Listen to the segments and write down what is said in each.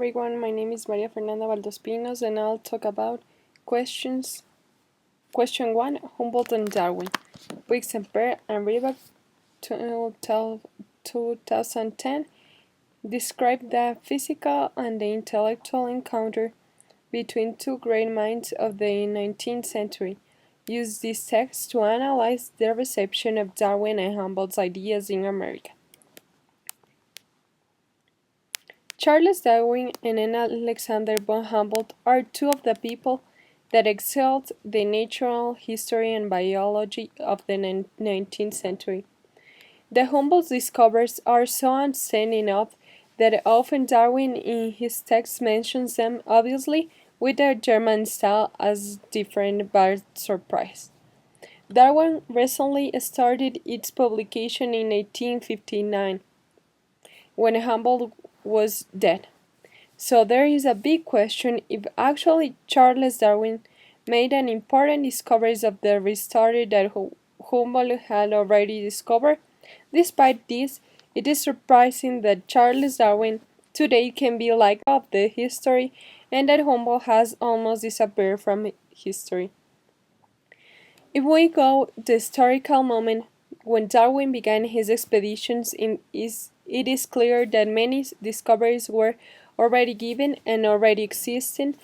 everyone, my name is Maria Fernanda Valdospinos and I'll talk about questions. Question 1, Humboldt and Darwin. Weeks and Pear and Riback 2010 describe the physical and the intellectual encounter between two great minds of the 19th century. Use this text to analyze the reception of Darwin and Humboldt's ideas in America. Charles Darwin and Alexander von Humboldt are two of the people that excelled the natural history and biology of the 19th century. The Humboldt's discoveries are so outstanding enough that often Darwin in his text mentions them obviously with a German style as different but surprise. Darwin recently started its publication in 1859 when Humboldt was dead. So there is a big question if actually Charles Darwin made an important discoveries of the history that Humboldt had already discovered. Despite this, it is surprising that Charles Darwin today can be like of the history and that Humboldt has almost disappeared from history. If we go the historical moment when Darwin began his expeditions it is clear that many discoveries were already given and already existing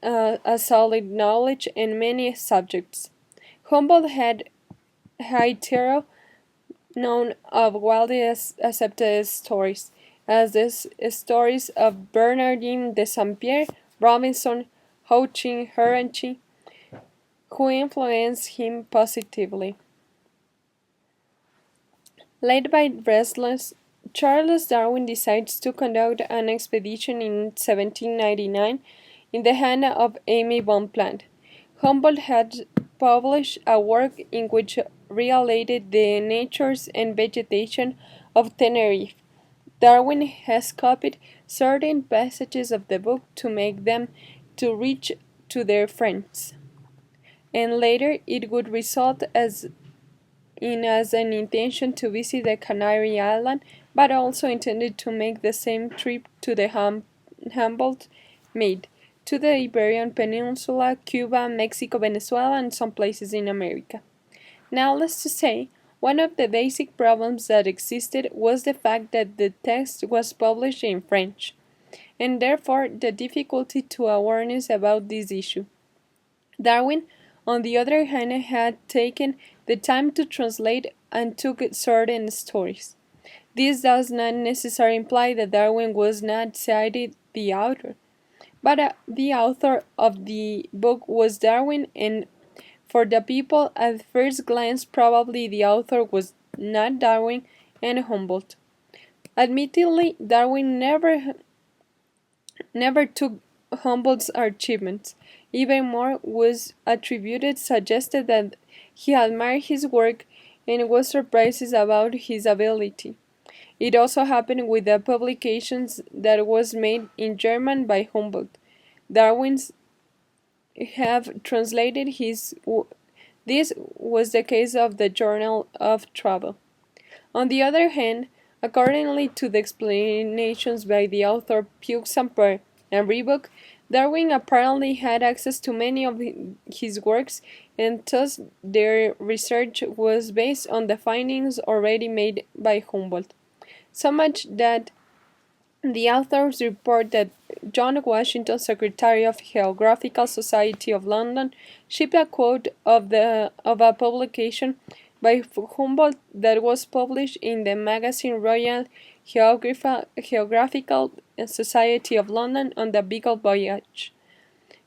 a solid knowledge in many subjects. Humboldt had hitherto known of widely accepted stories, as the stories of Bernardin de Saint Pierre, Robinson, Houchin, Herrera, who influenced him positively. Led by restless, Charles Darwin decides to conduct an expedition in 1799 in the hand of Amy von Plant. Humboldt had published a work in which related the natures and vegetation of Tenerife. Darwin has copied certain passages of the book to make them to reach to their friends, and later it would result as an intention to visit the Canary Island, but also intended to make the same trip to the Humboldt made to the Iberian Peninsula, Cuba, Mexico, Venezuela, and some places in America. Now, let's just say, one of the basic problems that existed was the fact that the text was published in French, and therefore the difficulty to awareness about this issue. Darwin, on the other hand, had taken the time to translate and took certain stories. This does not necessarily imply that Darwin was not cited the author, but the author of the book was Darwin, and for the people at first glance probably the author was not Darwin and Humboldt. Admittedly, Darwin never took Humboldt's achievements. Even more was attributed suggested that he admired his work and was surprised about his ability. It also happened with the publications that was made in German by Humboldt. Darwin's have translated his. This was the case of the Journal of Travel. On the other hand, accordingly to the explanations by the author Pelicula Utima and Riback, Darwin apparently had access to many of his works, and thus their research was based on the findings already made by Humboldt. So much that the authors report that John Washington, Secretary of Geographical Society of London, shipped a quote of a publication by Humboldt that was published in the magazine Royal Geographical Society of London on the Beagle voyage.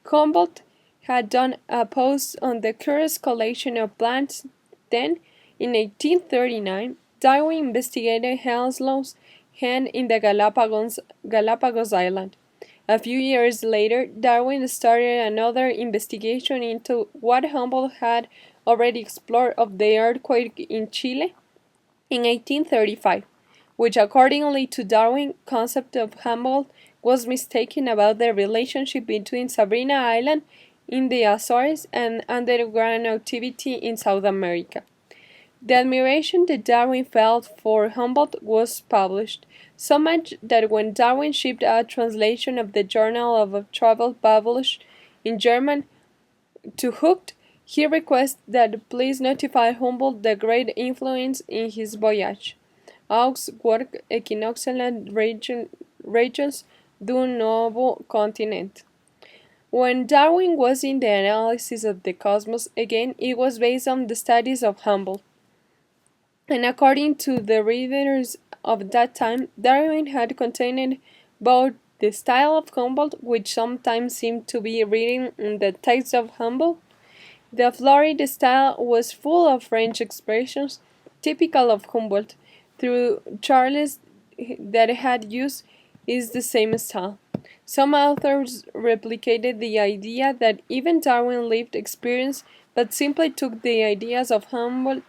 Humboldt had done a post on the curious collection of plants. Then, in 1839, Darwin investigated Henslow's hen in the Galapagos Island. A few years later, Darwin started another investigation into what Humboldt had already explored of the earthquake in Chile in 1835, which accordingly to Darwin's concept of Humboldt was mistaken about the relationship between Sabrina Island in the Azores and underground activity in South America. The admiration that Darwin felt for Humboldt was published, so much that when Darwin shipped a translation of the Journal of Travel published in German to Hookt, he requested that please notify Humboldt the great influence in his voyage. Aux work equinoxial regions du Novo Continent. When Darwin was in the analysis of the cosmos, again, it was based on the studies of Humboldt. And according to the readers of that time, Darwin had contained both the style of Humboldt, which sometimes seemed to be written in the text of Humboldt. The florid style was full of French expressions typical of Humboldt, through Charles that had used is the same style. Some authors replicated the idea that even Darwin lived experience, but simply took the ideas of Humboldt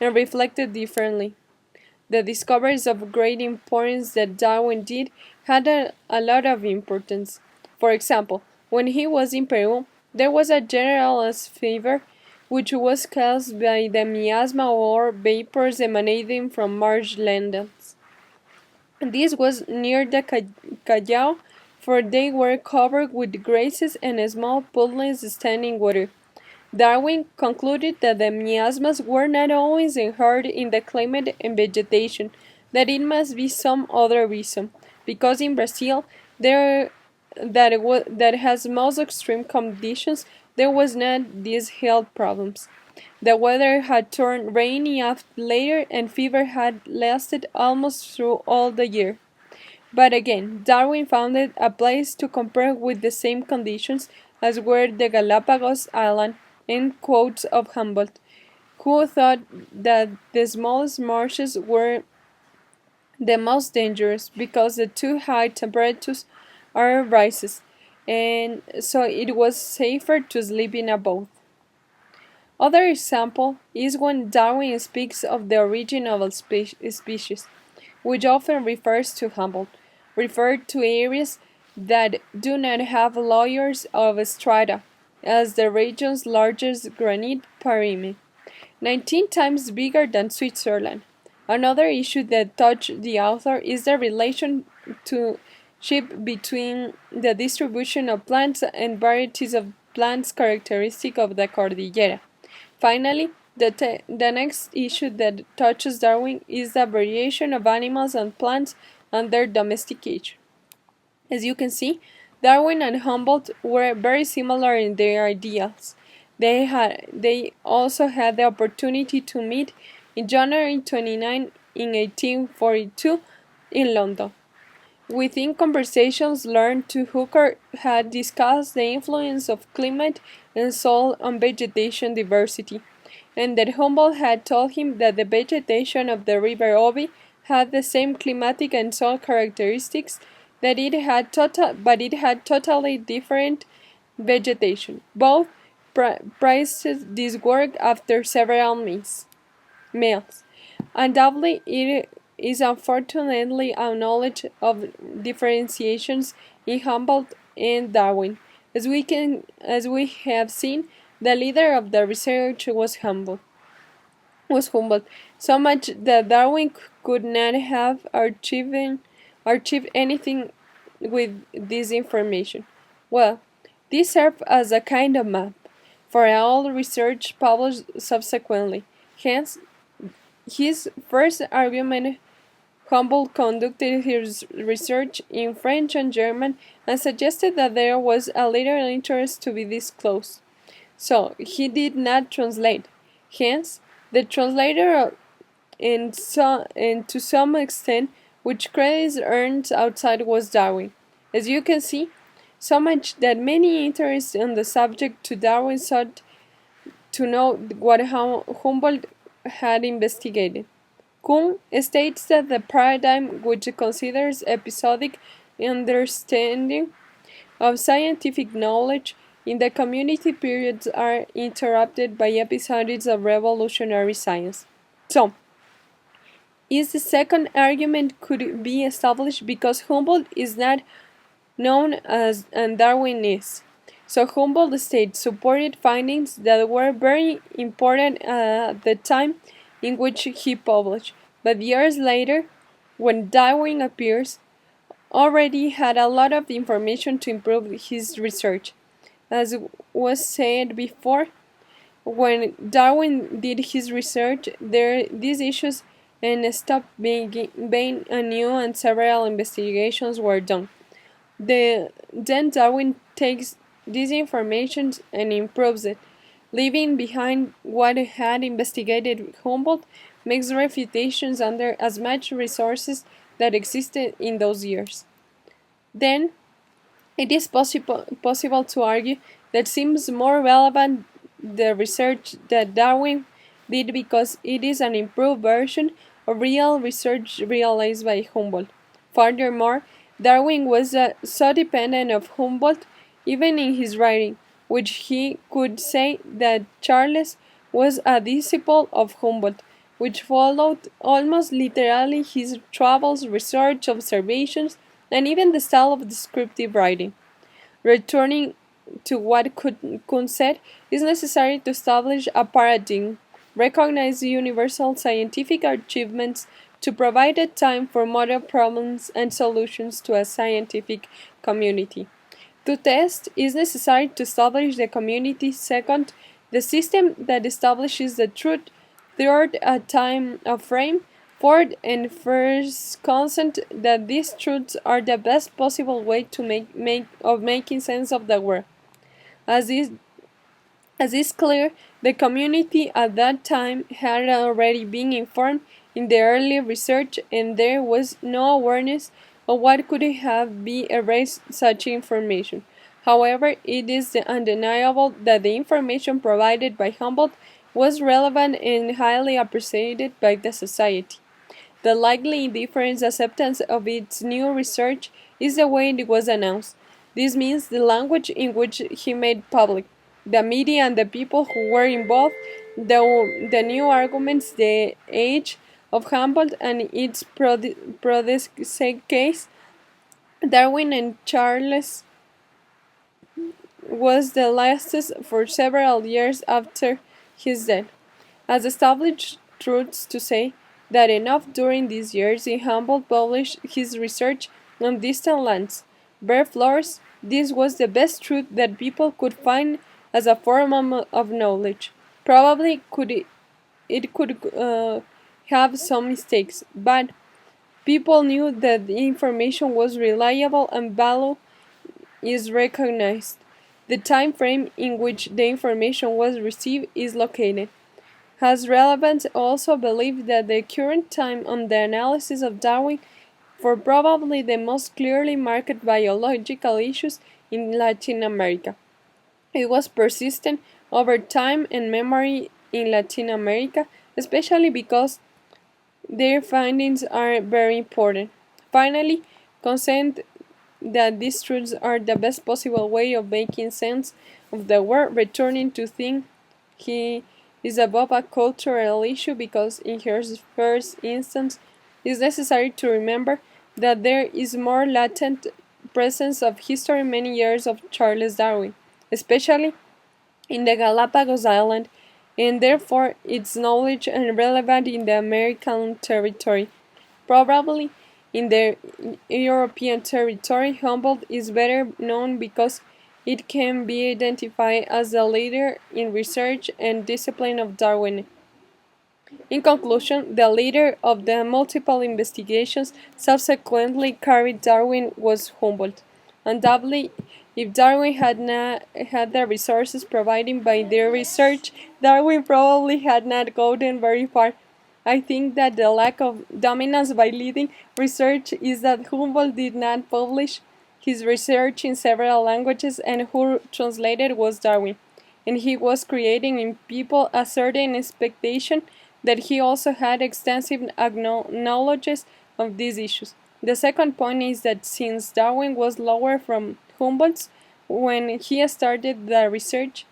and reflected differently. The discoveries of great importance that Darwin did had a lot of importance. For example, when he was in Peru, there was a general fever, which was caused by the miasma or vapors emanating from marshlands. This was near the Callao, for they were covered with grasses and small puddles standing water. Darwin concluded that the miasmas were not always inherent in the climate and vegetation, that it must be some other reason, because in Brazil, that has most extreme conditions, there was not these health problems. The weather had turned rainy later, and fever had lasted almost through all the year. But again, Darwin found it a place to compare with the same conditions as were the Galapagos Island, in quotes of Humboldt, who thought that the smallest marshes were the most dangerous because the too high temperatures are rises, and so it was safer to sleep in a boat. Other example is when Darwin speaks of the origin of a species, which often refers to Humboldt, referred to areas that do not have layers of strata, as the region's largest granite pyramid, 19 times bigger than Switzerland. Another issue that touched the author is the relationship between the distribution of plants and varieties of plants characteristic of the Cordillera. Finally, the next issue that touches Darwin is the variation of animals and plants and their domestication. As you can see, Darwin and Humboldt were very similar in their ideals. They also had the opportunity to meet in January 29 in 1842 in London. Within conversations learned to Hooker had discussed the influence of climate and soil on vegetation diversity, and that Humboldt had told him that the vegetation of the river Obi had the same climatic and soil characteristics but it had totally different vegetation. Both praised this work after several meals. Undoubtedly, it is unfortunately a knowledge of differentiations in Humboldt and Darwin. As we have seen, the leader of the research was Humboldt, so much that Darwin could not have achieved anything with this information. Well, this served as a kind of map for all research published subsequently. Hence, his first argument, Humboldt conducted his research in French and German and suggested that there was a little interest to be disclosed. So he did not translate. Hence, the translator, and to some extent, which credits earned outside was Darwin. As you can see, so much that many interested in the subject to Darwin sought to know what Humboldt had investigated. Kuhn states that the paradigm which considers episodic understanding of scientific knowledge in the community periods are interrupted by episodes of revolutionary science. So, is the second argument could be established because Humboldt is not known as and Darwin is. So Humboldt states supported findings that were very important at the time in which he published, but years later, when Darwin appears, already had a lot of information to improve his research. As was said before, when Darwin did his research, these issues and stopped being anew, and several investigations were done. Then Darwin takes this information and improves it, leaving behind what had investigated Humboldt, makes refutations under as much resources that existed in those years. Then it is possible to argue that seems more relevant the research that Darwin did because it is an improved version of real research realized by Humboldt. Furthermore, Darwin was so dependent of Humboldt even in his writing, which he could say that Charles was a disciple of Humboldt, which followed almost literally his travels, research, observations, and even the style of descriptive writing. Returning to what Kuhn said, it is necessary to establish a paradigm, recognize universal scientific achievements, to provide a time for model problems and solutions to a scientific community. To test, it is necessary to establish the community. Second, the system that establishes the truth. Third, a time of frame. Fourth, and first, consent that these truths are the best possible way to making sense of the world. As is as is clear, the community at that time had already been informed in the early research, and there was no awareness of what could have been erased such information. However, it is undeniable that the information provided by Humboldt was relevant and highly appreciated by the society. The likely indifferent acceptance of its new research is the way it was announced. This means the language in which he made public. The media and the people who were involved, the new arguments, the age of Humboldt and its case, Darwin and Charles was the latest for several years after his death, has established truths to say that enough during these years in Humboldt published his research on distant lands, bare floors. This was the best truth that people could find as a form of knowledge. Probably it could have some mistakes, but people knew that the information was reliable and value is recognized. The time frame in which the information was received is located. Has relevance also believed that the current time on the analysis of Darwin for probably the most clearly marked biological issues in Latin America. It was persistent over time and memory in Latin America, especially because their findings are very important. Finally, consent that these truths are the best possible way of making sense of the world, returning to think he is above a cultural issue because in his first instance it is necessary to remember that there is more latent presence of history many years of Charles Darwin, especially in the Galapagos Island, and therefore its knowledge and relevant in the American territory. Probably in the European territory, Humboldt is better known because it can be identified as the leader in research and discipline of Darwin. In conclusion, the leader of the multiple investigations subsequently carried Darwin was Humboldt. Undoubtedly, if Darwin had not had the resources provided by their research, Darwin probably had not gotten very far. I think that the lack of dominance by leading research is that Humboldt did not publish his research in several languages, and who translated was Darwin, and he was creating in people a certain expectation that he also had extensive knowledge of these issues. The second point is that since Darwin was lower from Humboldt's when he started the research,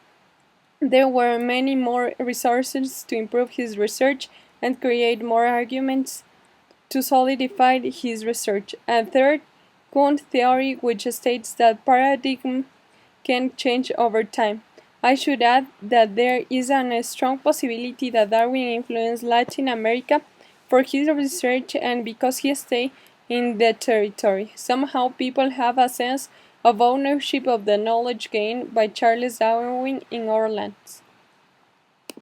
there were many more resources to improve his research and create more arguments to solidify his research. And third, Kuhn's theory, which states that paradigm can change over time. I should add that there is a strong possibility that Darwin influenced Latin America for his research and because he stayed in the territory. Somehow people have a sense of ownership of the knowledge gained by Charles Darwin in our lands.